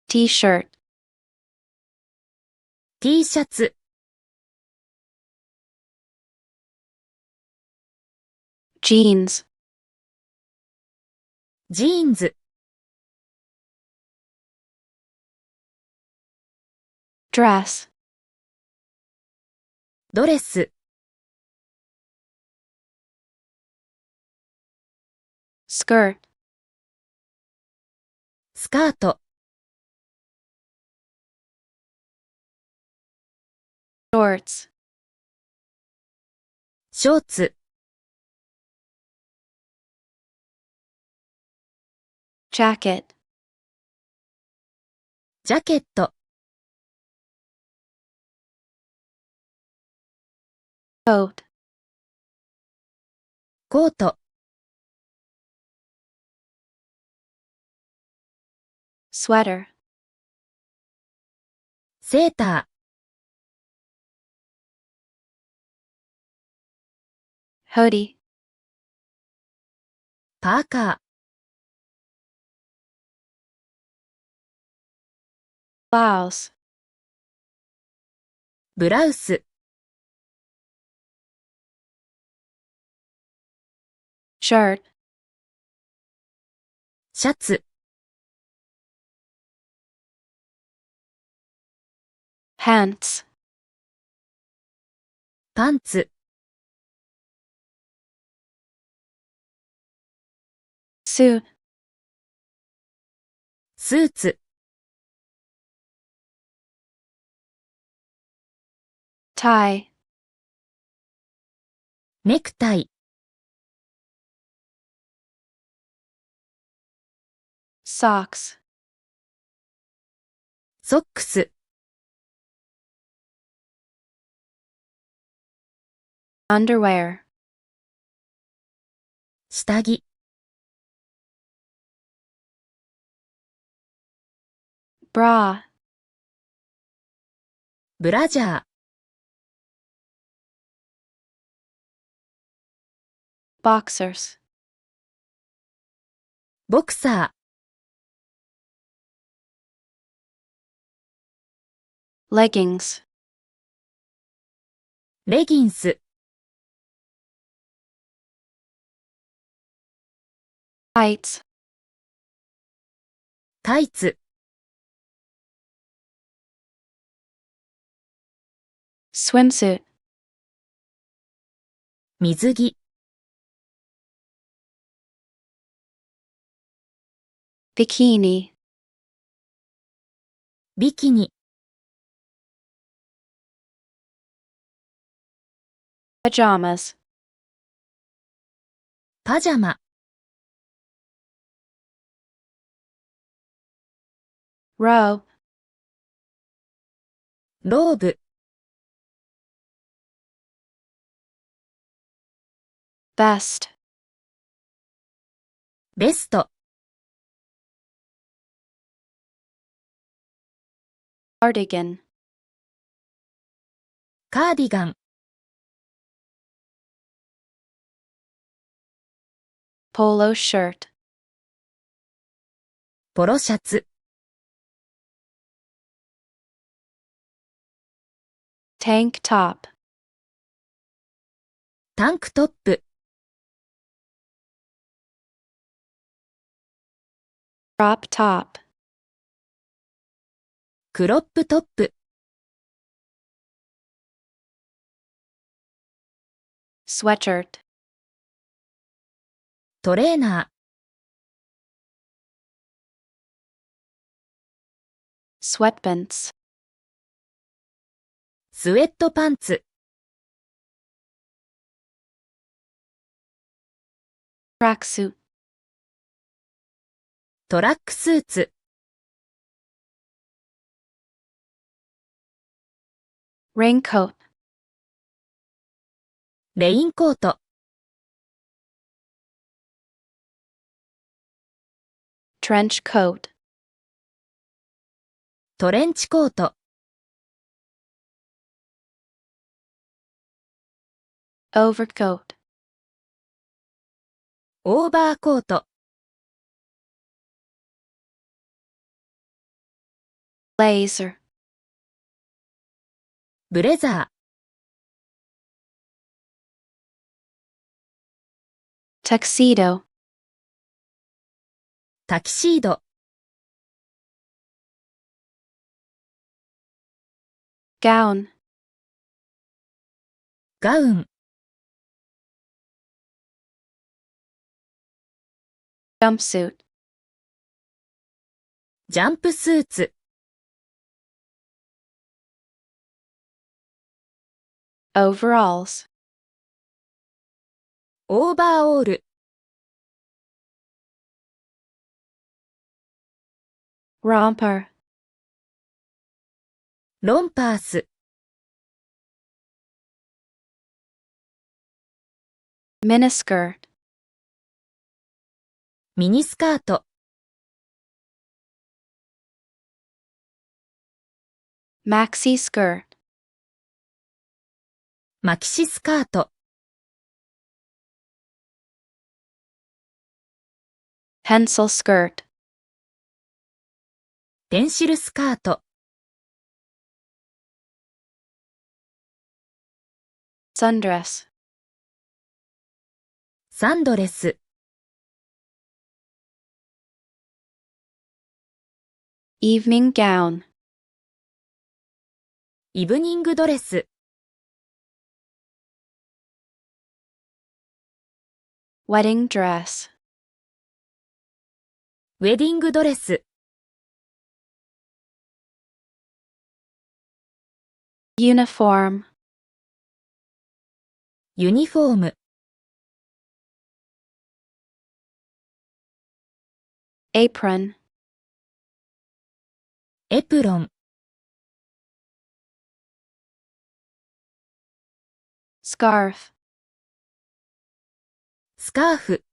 T-shirt, T シャツ、jeans, ジーンズ、dress, ドレス、skirt, スカート、shorts, ショーツ、jacket, ジャケット、coat, コート、sweater, セーター、hoodie, パーカー、 blouse, ブラウス、 shirt, シャツ、pants, パンツ、 suit, スーツ、 tie, ネクタイ、 socks, ソックス、 underwear, 下着、 bra, ブラジャー、 boxers, ボクサ leggings, ー、レギンス、 tights, タイツ、 swimsuit, 水着、 bikini, ビキニ、 pajamas, パジャマ、 robe, ローブ、 vest, ベスト、 cardigan, カーディガン、 polo shirt, ポロシャツ、 tank top, タンクトップ、 crop top, クロップトップ、 sweatshirt, トレーナー、 sweatpants, スウェットパンツ、 tracksuit, トラックスーツ、 raincoat, レインコート、 trench coat, トレンチコート、 overcoat, オーバーコート、blazer, ブレザー、 tuxedo, タキシード、 gown, ガウン、 jumpsuit, ジャンプスーツ、 overalls, オーバーオール、 romper, ロンパース、 miniskirt, ミニスカート、 maxi skirt, マキシスカート、 pencil skirt, ペンシルスカート、 sundress, サンドレス、 evening gown, イブニングドレス、 wedding dress, ウェディングドレス、 uniform, ユニフォーム、 apron, エプロン、 scarf, スカーフ、